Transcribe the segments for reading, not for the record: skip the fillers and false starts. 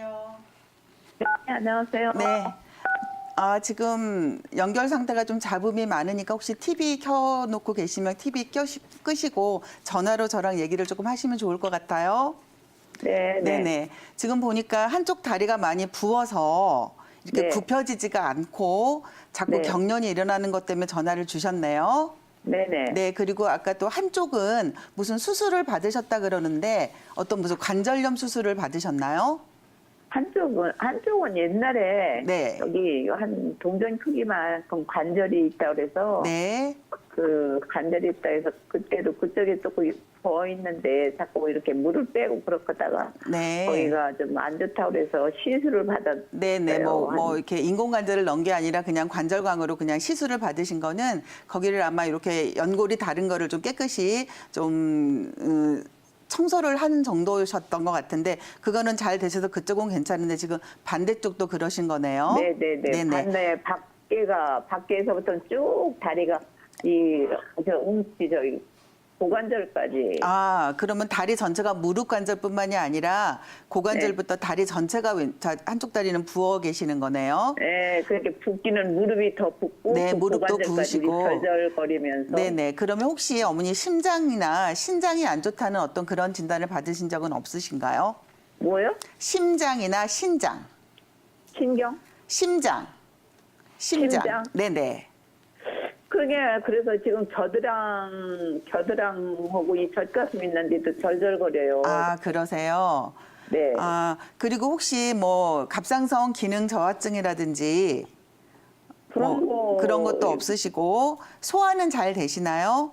여보세요. 네, 안녕하세요. 네. 지금 연결 상태가 좀 잡음이 많으니까 혹시 TV 켜놓고 계시면 TV 끄시고 전화로 저랑 얘기를 조금 하시면 좋을 것 같아요. 네, 네. 네네. 지금 보니까 한쪽 다리가 많이 부어서 이렇게 네. 굽혀지지가 않고 자꾸 네. 경련이 일어나는 것 때문에 전화를 주셨네요. 네, 네. 네, 그리고 아까 또 한쪽은 무슨 수술을 받으셨다 그러는데 어떤 무슨 관절염 수술을 받으셨나요? 한쪽은 옛날에 네. 여기 한 동전 크기만큼 관절이 있다 그래서 네. 그 관절이 있다 해서 그때도 그쪽에 조금 부어 있는데 자꾸 이렇게 물을 빼고 그렇다가 네. 거기가 좀 안 좋다 그래서 시술을 받았어요. 네네. 뭐 이렇게 인공관절을 넣은 게 아니라 그냥 관절광으로 그냥 시술을 받으신 거는 거기를 아마 이렇게 연골이 다른 거를 좀 깨끗이 좀 청소를 한 정도셨던 것 같은데 그거는 잘 되셔서 그쪽은 괜찮은데 지금 반대쪽도 그러신 거네요. 네, 네, 네. 네네. 반대 밖에서부터 쭉 다리가 저기 고관절까지. 그러면 다리 전체가 무릎 관절뿐만이 아니라 고관절부터 다리 전체가 한쪽 다리는 부어 계시는 거네요. 네, 그렇게 붓기는 무릎이 더 붓고 네, 그 무릎도 고관절까지 부으시고. 절절거리면서. 네네. 그러면 혹시 어머니 심장이나 신장이 안 좋다는 어떤 그런 진단을 받으신 적은 없으신가요? 뭐요? 심장이나 신장. 신경? 심장. 심장? 네네. 그래서 지금 겨드랑하고 이 젖가슴 있는데도 절절거려요. 그러세요? 네. 그리고 혹시 뭐 갑상선 기능 저하증이라든지 그런 것도 없으시고 소화는 잘 되시나요?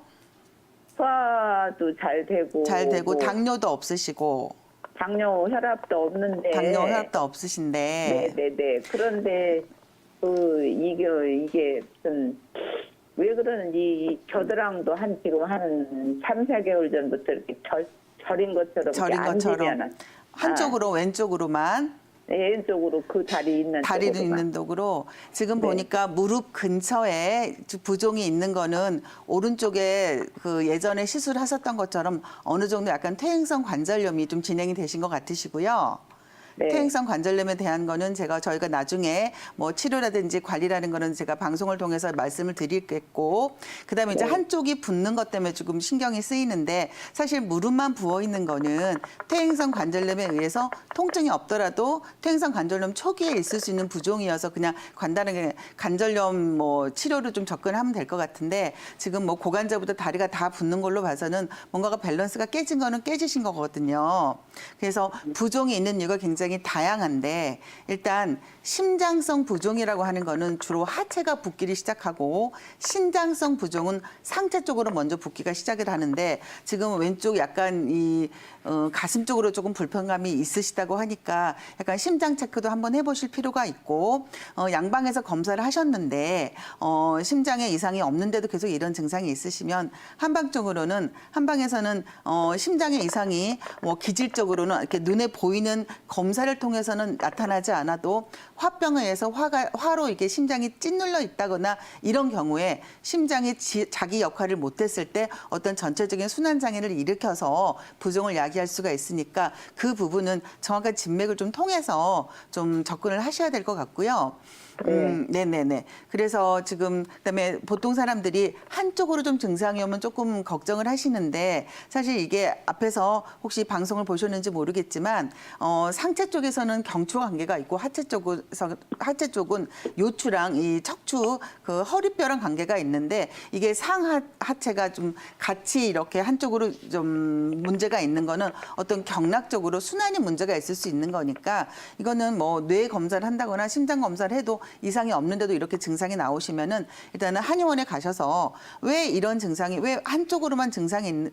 소화도 잘 되고. 잘 되고 뭐 당뇨도 없으시고 당뇨 혈압도 없는데. 당뇨 혈압도 없으신데 네네네. 그런데 이게 무슨 왜 그러는지 이 겨드랑이도 지금 한 3, 4개월 전부터 이렇게 절인 것처럼 저린 안 것처럼 되잖아. 한쪽으로 왼쪽으로만 왼쪽으로 그 다리 있는 다리도 쪽으로만. 있는 쪽으로 지금 네. 보니까 무릎 근처에 부종이 있는 거는 오른쪽에 그 예전에 시술하셨던 것처럼 어느 정도 약간 퇴행성 관절염이 좀 진행이 되신 것 같으시고요. 네. 퇴행성 관절염에 대한 거는 저희가 나중에 뭐 치료라든지 관리라는 거는 제가 방송을 통해서 말씀을 드리겠고, 그다음에 이제 네. 한쪽이 붓는 것 때문에 조금 신경이 쓰이는데 사실 무릎만 부어 있는 거는 퇴행성 관절염에 의해서 통증이 없더라도 퇴행성 관절염 초기에 있을 수 있는 부종이어서 그냥 간단하게 관절염 뭐 치료로 좀 접근하면 될 것 같은데 지금 뭐 고관절부터 다리가 다 붓는 걸로 봐서는 뭔가가 밸런스가 깨진 거는 깨지신 거거든요. 그래서 부종이 있는 이유가 굉장히 다양한데 일단 심장성 부종이라고 하는 거는 주로 하체가 붓기를 시작하고 신장성 부종은 상체 쪽으로 먼저 붓기가 시작을 하는데 지금 왼쪽 약간 가슴 쪽으로 조금 불편감이 있으시다고 하니까 약간 심장 체크도 한번 해보실 필요가 있고 양방에서 검사를 하셨는데 심장에 이상이 없는데도 계속 이런 증상이 있으시면 한방에서는 심장에 이상이 뭐 기질적으로는 이렇게 눈에 보이는 검사를 통해서는 나타나지 않아도 화병에 의해서 화로 이게 심장이 찐눌러 있다거나 이런 경우에 심장이 자기 역할을 못했을 때 어떤 전체적인 순환 장애를 일으켜서 부종을 야기할 수가 있으니까 그 부분은 정확한 진맥을 좀 통해서 좀 접근을 하셔야 될 것 같고요. 네네네. 그래서 지금 그다음에 보통 사람들이 한쪽으로 좀 증상이 오면 조금 걱정을 하시는데 사실 이게 앞에서 혹시 방송을 보셨는지 모르겠지만 상체 쪽에서는 경추 관계가 있고 하체 쪽은 요추랑 이 척추 그 허리뼈랑 관계가 있는데 이게 상하체가 좀 같이 이렇게 한쪽으로 좀 문제가 있는 거는 어떤 경락적으로 순환이 문제가 있을 수 있는 거니까 이거는 뭐 뇌 검사를 한다거나 심장 검사를 해도 이상이 없는데도 이렇게 증상이 나오시면은 일단은 한의원에 가셔서 왜 한쪽으로만 증상이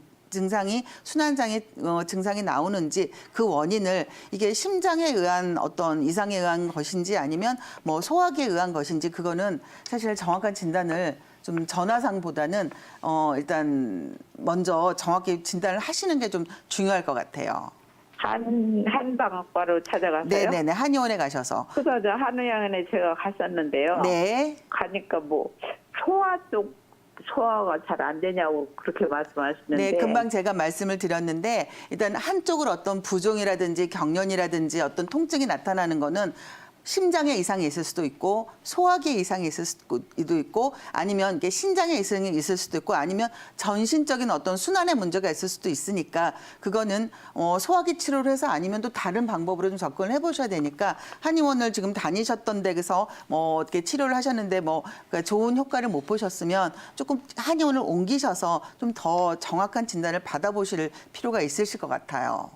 순환장애 증상이 나오는지 그 원인을 이게 심장에 의한 어떤 이상에 의한 것인지 아니면 뭐 소화기에 의한 것인지 그거는 사실 정확한 진단을 좀 전화상보다는 일단 먼저 정확히 진단을 하시는 게 좀 중요할 것 같아요. 한방학과로 찾아가서요? 네네네. 한의원에 가셔서. 그래서 한의원에 제가 갔었는데요. 네. 가니까 뭐 소화 쪽 소화가 잘 안 되냐고 그렇게 말씀하시는데. 네, 금방 제가 말씀을 드렸는데 일단 한쪽으로 어떤 부종이라든지 경련이라든지 어떤 통증이 나타나는 거는 심장에 이상이 있을 수도 있고 소화기에 이상이 있을 수도 있고 아니면 이게 신장에 이상이 있을 수도 있고 아니면 전신적인 어떤 순환에 문제가 있을 수도 있으니까 그거는 소화기 치료를 해서 아니면 또 다른 방법으로 좀 접근을 해보셔야 되니까 한의원을 지금 다니셨던 데서 뭐 이렇게 치료를 하셨는데 뭐 그러니까 좋은 효과를 못 보셨으면 조금 한의원을 옮기셔서 좀 더 정확한 진단을 받아보실 필요가 있으실 것 같아요.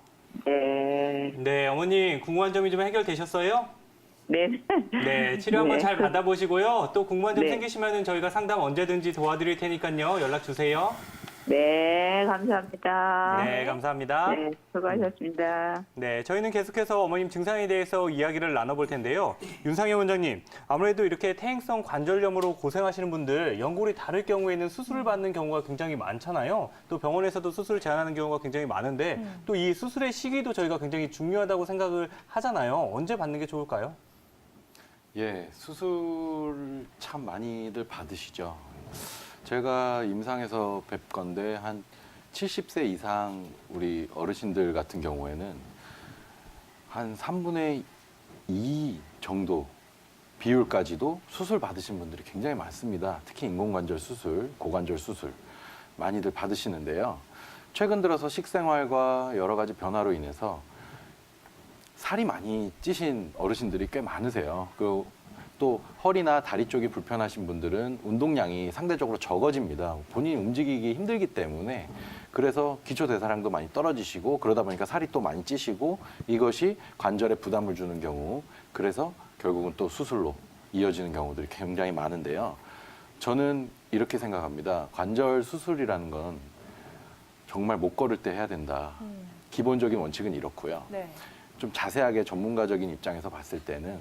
네. 네, 어머님 궁금한 점이 좀 해결되셨어요? 네. 네, 치료 한번 네. 잘 받아보시고요. 또 궁금한 점 네. 생기시면 저희가 상담 언제든지 도와드릴 테니까요. 연락 주세요. 네, 감사합니다. 네, 감사합니다. 네, 수고하셨습니다. 네, 저희는 계속해서 어머님 증상에 대해서 이야기를 나눠볼 텐데요. 윤상현 원장님, 아무래도 이렇게 퇴행성 관절염으로 고생하시는 분들 연골이 다를 경우에는 수술을 받는 경우가 굉장히 많잖아요. 또 병원에서도 수술을 제한하는 경우가 굉장히 많은데 또 이 수술의 시기도 저희가 굉장히 중요하다고 생각을 하잖아요. 언제 받는 게 좋을까요? 예, 수술 참 많이들 받으시죠. 제가 임상에서 뵙건데 한 70세 이상 우리 어르신들 같은 경우에는 한 3분의 2 정도 비율까지도 수술 받으신 분들이 굉장히 많습니다. 특히 인공관절 수술, 고관절 수술 많이들 받으시는데요. 최근 들어서 식생활과 여러 가지 변화로 인해서 살이 많이 찌신 어르신들이 꽤 많으세요. 또 허리나 다리 쪽이 불편하신 분들은 운동량이 상대적으로 적어집니다. 본인이 움직이기 힘들기 때문에 그래서 기초 대사량도 많이 떨어지시고 그러다 보니까 살이 또 많이 찌시고 이것이 관절에 부담을 주는 경우 그래서 결국은 또 수술로 이어지는 경우들이 굉장히 많은데요. 저는 이렇게 생각합니다. 관절 수술이라는 건 정말 못 걸을 때 해야 된다. 기본적인 원칙은 이렇고요. 네. 좀 자세하게 전문가적인 입장에서 봤을 때는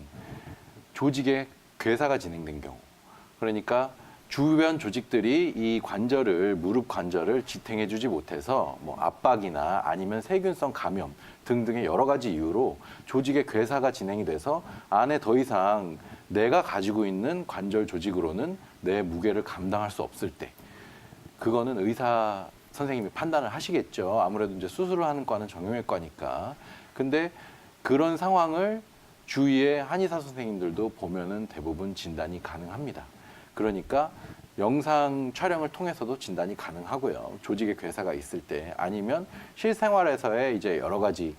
조직에 괴사가 진행된 경우 그러니까 주변 조직들이 이 관절을 무릎 관절을 지탱해 주지 못해서 뭐 압박이나 아니면 세균성 감염 등등의 여러 가지 이유로 조직의 괴사가 진행이 돼서 안에 더 이상 내가 가지고 있는 관절 조직으로는 내 무게를 감당할 수 없을 때 그거는 의사 선생님이 판단을 하시겠죠. 아무래도 이제 수술을 하는 과는 정형외과니까. 근데 그런 상황을 주위의 한의사 선생님들도 보면은 대부분 진단이 가능합니다. 그러니까 영상 촬영을 통해서도 진단이 가능하고요. 조직의 괴사가 있을 때 아니면 실생활에서의 이제 여러 가지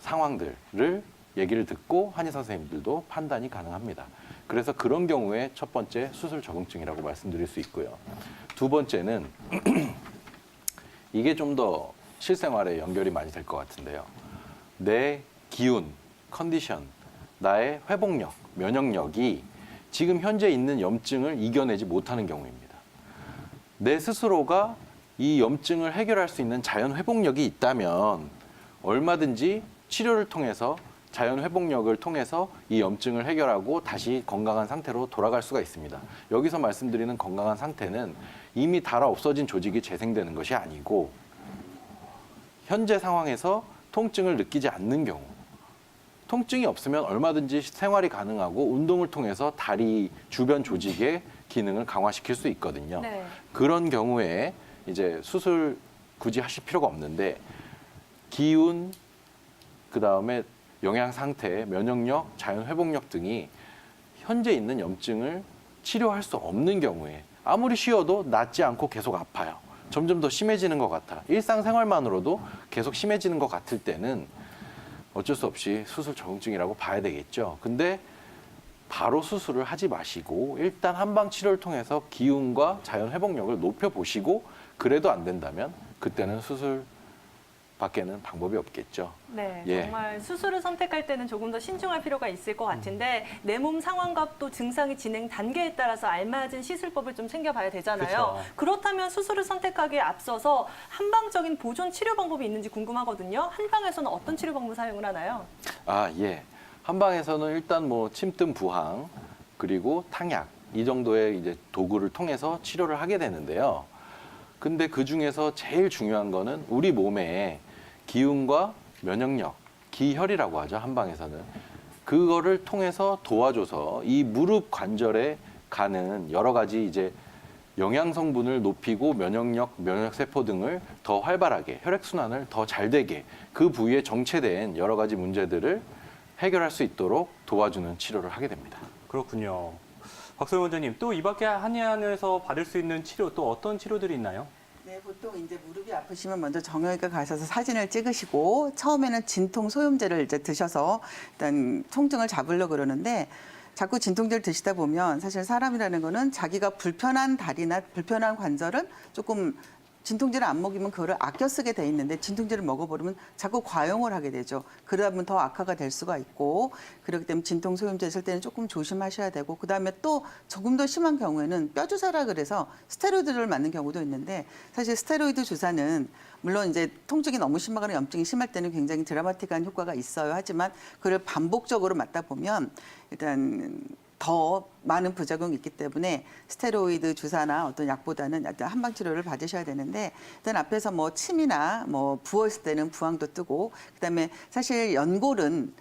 상황들을 얘기를 듣고 한의사 선생님들도 판단이 가능합니다. 그래서 그런 경우에 첫 번째 수술 적응증이라고 말씀드릴 수 있고요. 두 번째는 이게 좀 더 실생활에 연결이 많이 될 것 같은데요. 내 기운, 컨디션, 나의 회복력, 면역력이 지금 현재 있는 염증을 이겨내지 못하는 경우입니다. 내 스스로가 이 염증을 해결할 수 있는 자연 회복력이 있다면 얼마든지 치료를 통해서 자연 회복력을 통해서 이 염증을 해결하고 다시 건강한 상태로 돌아갈 수가 있습니다. 여기서 말씀드리는 건강한 상태는 이미 닳아 없어진 조직이 재생되는 것이 아니고 현재 상황에서 통증을 느끼지 않는 경우 통증이 없으면 얼마든지 생활이 가능하고 운동을 통해서 다리 주변 조직의 기능을 강화시킬 수 있거든요. 네. 그런 경우에 이제 수술 굳이 하실 필요가 없는데 기운, 그다음에 영양 상태, 면역력, 자연 회복력 등이 현재 있는 염증을 치료할 수 없는 경우에 아무리 쉬어도 낫지 않고 계속 아파요. 점점 더 심해지는 것 같아. 일상생활만으로도 계속 심해지는 것 같을 때는 어쩔 수 없이 수술 적응증이라고 봐야 되겠죠. 근데 바로 수술을 하지 마시고 일단 한방 치료를 통해서 기운과 자연 회복력을 높여보시고 그래도 안 된다면 그때는 수술 밖에는 방법이 없겠죠. 네, 예. 정말 수술을 선택할 때는 조금 더 신중할 필요가 있을 것 같은데 내 몸 상황과 또 증상의 진행 단계에 따라서 알맞은 시술법을 좀 챙겨봐야 되잖아요. 그쵸. 그렇다면 수술을 선택하기에 앞서서 한방적인 보존 치료 방법이 있는지 궁금하거든요. 한방에서는 어떤 치료 방법 사용을 하나요? 아, 예. 한방에서는 일단 뭐 침뜸 부항 그리고 탕약 이 정도의 이제 도구를 통해서 치료를 하게 되는데요. 근데 그 중에서 제일 중요한 거는 우리 몸에 기운과 면역력, 기혈이라고 하죠, 한방에서는. 그거를 통해서 도와줘서 이 무릎 관절에 가는 여러 가지 이제 영양 성분을 높이고 면역력, 면역세포 등을 더 활발하게, 혈액순환을 더 잘 되게 그 부위에 정체된 여러 가지 문제들을 해결할 수 있도록 도와주는 치료를 하게 됩니다. 그렇군요. 박소영 원장님, 또 이 밖에 한의원에서 받을 수 있는 치료 또 어떤 치료들이 있나요? 네, 보통 이제 무릎이 아프시면 먼저 정형외과 가셔서 사진을 찍으시고 처음에는 진통 소염제를 이제 드셔서 일단 통증을 잡으려고 그러는데 자꾸 진통제를 드시다 보면 사실 사람이라는 거는 자기가 불편한 다리나 불편한 관절은 조금 진통제를 안 먹이면 그거를 아껴 쓰게 돼 있는데 진통제를 먹어버리면 자꾸 과용을 하게 되죠. 그러다 보면 더 악화가 될 수가 있고 그렇기 때문에 진통 소염제 쓸 때는 조금 조심하셔야 되고 그다음에 또 조금 더 심한 경우에는 뼈 주사라 그래서 스테로이드를 맞는 경우도 있는데 사실 스테로이드 주사는 물론 이제 통증이 너무 심하거나 염증이 심할 때는 굉장히 드라마틱한 효과가 있어요. 하지만 그걸 반복적으로 맞다 보면 일단 더 많은 부작용이 있기 때문에 스테로이드 주사나 어떤 약보다는 한방 치료를 받으셔야 되는데 일단 앞에서 뭐 침이나 뭐 부었을 때는 부항도 뜨고 그다음에 사실 연골은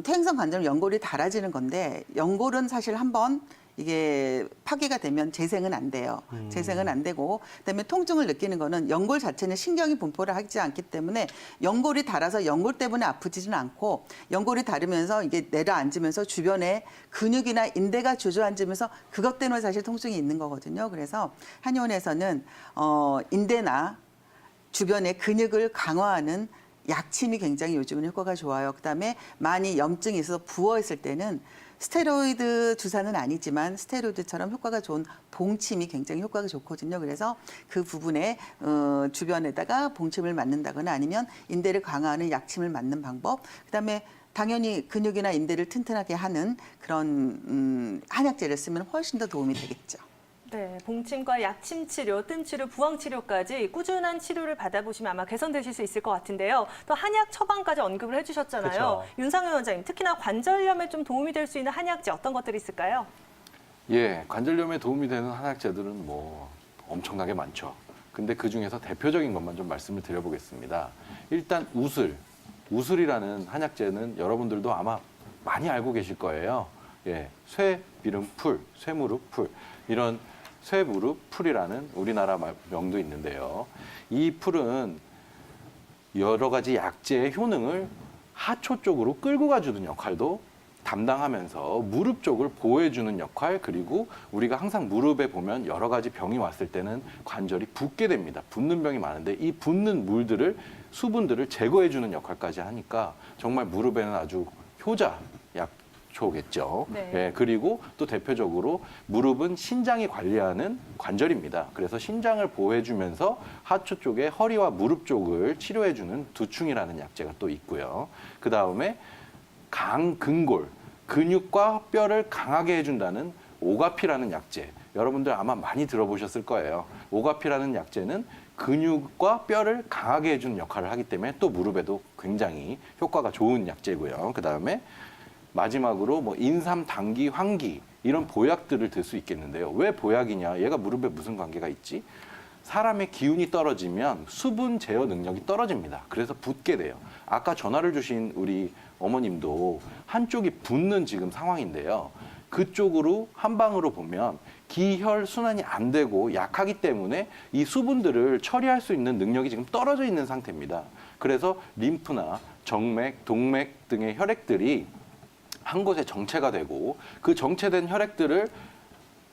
퇴행성 관절 연골이 닳아지는 건데 연골은 사실 한번 이게 파괴가 되면 재생은 안 돼요. 재생은 안 되고 그다음에 통증을 느끼는 거는 연골 자체는 신경이 분포를 하지 않기 때문에 연골이 닳아서 연골 때문에 아프지는 않고 연골이 닳으면서 이게 내려앉으면서 주변에 근육이나 인대가 주저앉으면서 그것 때문에 사실 통증이 있는 거거든요. 그래서 한의원에서는 인대나 주변의 근육을 강화하는 약침이 굉장히 요즘은 효과가 좋아요. 그다음에 많이 염증이 있어서 부어있을 때는 스테로이드 주사는 아니지만 스테로이드처럼 효과가 좋은 봉침이 굉장히 효과가 좋거든요. 그래서 그 부분에 주변에다가 봉침을 맞는다거나 아니면 인대를 강화하는 약침을 맞는 방법. 그다음에 당연히 근육이나 인대를 튼튼하게 하는 그런 한약재를 쓰면 훨씬 더 도움이 되겠죠. 네, 봉침과 약침 치료, 뜸 치료, 부항 치료까지 꾸준한 치료를 받아보시면 아마 개선되실 수 있을 것 같은데요. 또 한약 처방까지 언급을 해주셨잖아요. 그렇죠. 윤상현 원장님, 특히나 관절염에 좀 도움이 될 수 있는 한약재 어떤 것들이 있을까요? 예, 관절염에 도움이 되는 한약재들은 뭐 엄청나게 많죠. 근데 그 중에서 대표적인 것만 좀 말씀을 드려보겠습니다. 일단 우슬이라는 한약재는 여러분들도 아마 많이 알고 계실 거예요. 예, 쇠비름풀, 쇠무릎풀 이런 쇠무릎 풀이라는 우리나라 명도 있는데요. 이 풀은 여러 가지 약재의 효능을 하초 쪽으로 끌고 가주는 역할도 담당하면서 무릎 쪽을 보호해주는 역할 그리고 우리가 항상 무릎에 보면 여러 가지 병이 왔을 때는 관절이 붓게 됩니다. 붓는 병이 많은데 이 붓는 물들을 수분들을 제거해주는 역할까지 하니까 정말 무릎에는 아주 효자 약초겠죠. 네. 예, 그리고 또 대표적으로 무릎은 신장이 관리하는 관절입니다. 그래서 신장을 보호해주면서 하초 쪽에 허리와 무릎 쪽을 치료해주는 두충이라는 약재가 또 있고요. 그 다음에 강근골, 근육과 뼈를 강하게 해준다는 오가피라는 약재. 여러분들 아마 많이 들어보셨을 거예요. 오가피라는 약재는 근육과 뼈를 강하게 해주는 역할을 하기 때문에 또 무릎에도 굉장히 효과가 좋은 약재고요. 그 다음에 마지막으로 뭐 인삼, 당귀, 황기 이런 보약들을 들 수 있겠는데요. 왜 보약이냐? 얘가 무릎에 무슨 관계가 있지? 사람의 기운이 떨어지면 수분 제어 능력이 떨어집니다. 그래서 붓게 돼요. 아까 전화를 주신 우리 어머님도 한쪽이 붓는 지금 상황인데요. 그쪽으로 한 방으로 보면 기혈 순환이 안 되고 약하기 때문에 이 수분들을 처리할 수 있는 능력이 지금 떨어져 있는 상태입니다. 그래서 림프나 정맥, 동맥 등의 혈액들이 한 곳에 정체가 되고 그 정체된 혈액들을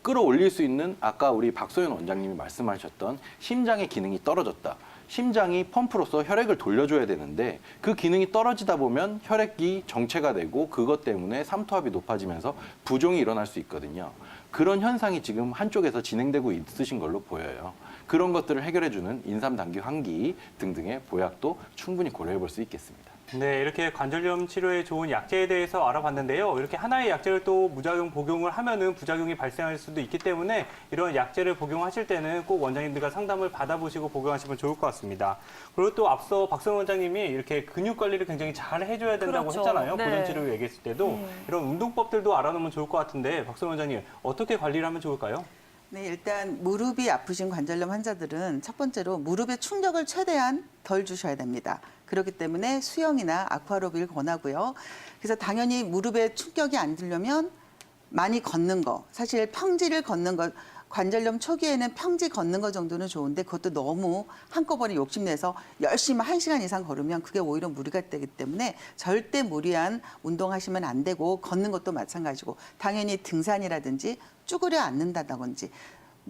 끌어올릴 수 있는 아까 우리 박소연 원장님이 말씀하셨던 심장의 기능이 떨어졌다. 심장이 펌프로서 혈액을 돌려줘야 되는데 그 기능이 떨어지다 보면 혈액이 정체가 되고 그것 때문에 삼투압이 높아지면서 부종이 일어날 수 있거든요. 그런 현상이 지금 한쪽에서 진행되고 있으신 걸로 보여요. 그런 것들을 해결해주는 인삼, 당귀, 황기 등등의 보약도 충분히 고려해 볼 수 있겠습니다. 네, 이렇게 관절염 치료에 좋은 약재에 대해서 알아봤는데요. 이렇게 하나의 약재를 또 무작용 복용을 하면은 부작용이 발생할 수도 있기 때문에 이런 약재를 복용하실 때는 꼭 원장님들과 상담을 받아보시고 복용하시면 좋을 것 같습니다. 그리고 또 앞서 박소영 원장님이 이렇게 근육 관리를 굉장히 잘 해줘야 된다고 그렇죠. 했잖아요. 네. 고전 치료 얘기했을 때도 이런 운동법들도 알아놓으면 좋을 것 같은데 박소영 원장님 어떻게 관리를 하면 좋을까요? 네, 일단 무릎이 아프신 관절염 환자들은 첫 번째로 무릎의 충격을 최대한 덜 주셔야 됩니다. 그렇기 때문에 수영이나 아쿠아로빅을 권하고요. 그래서 당연히 무릎에 충격이 안 들려면 많이 걷는 거, 사실 평지를 걷는 것, 관절염 초기에는 평지 걷는 것 정도는 좋은데 그것도 너무 한꺼번에 욕심내서 열심히 1시간 이상 걸으면 그게 오히려 무리가 되기 때문에 절대 무리한 운동하시면 안 되고 걷는 것도 마찬가지고 당연히 등산이라든지 쭈그려 앉는다든지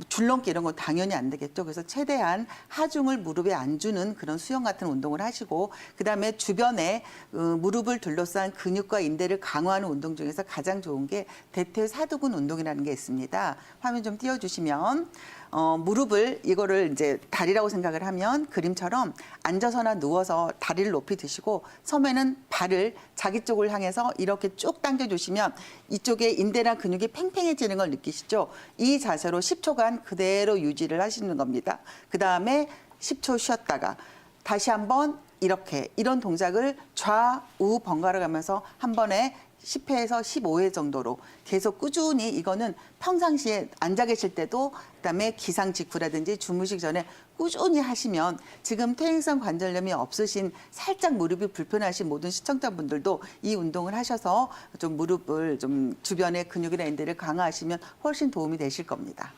줄넘기 이런 건 당연히 안 되겠죠. 그래서 최대한 하중을 무릎에 안 주는 그런 수영 같은 운동을 하시고 그다음에 주변에 무릎을 둘러싼 근육과 인대를 강화하는 운동 중에서 가장 좋은 게 대퇴사두근 운동이라는 게 있습니다. 화면 좀 띄워주시면 무릎을 이거를 이제 다리라고 생각을 하면 그림처럼 앉아서나 누워서 다리를 높이 드시고 처음에는 발을 자기 쪽을 향해서 이렇게 쭉 당겨주시면 이쪽에 인대나 근육이 팽팽해지는 걸 느끼시죠? 이 자세로 10초간 그대로 유지를 하시는 겁니다. 그 다음에 10초 쉬었다가 다시 한번 이렇게 이런 동작을 좌우 번갈아 가면서 한 번에 10회에서 15회 정도로 계속 꾸준히 이거는 평상시에 앉아 계실 때도 그다음에 기상 직후라든지 주무시기 전에 꾸준히 하시면 지금 퇴행성 관절염이 없으신 살짝 무릎이 불편하신 모든 시청자분들도 이 운동을 하셔서 좀 무릎을 좀 주변의 근육이나 인대를 강화하시면 훨씬 도움이 되실 겁니다.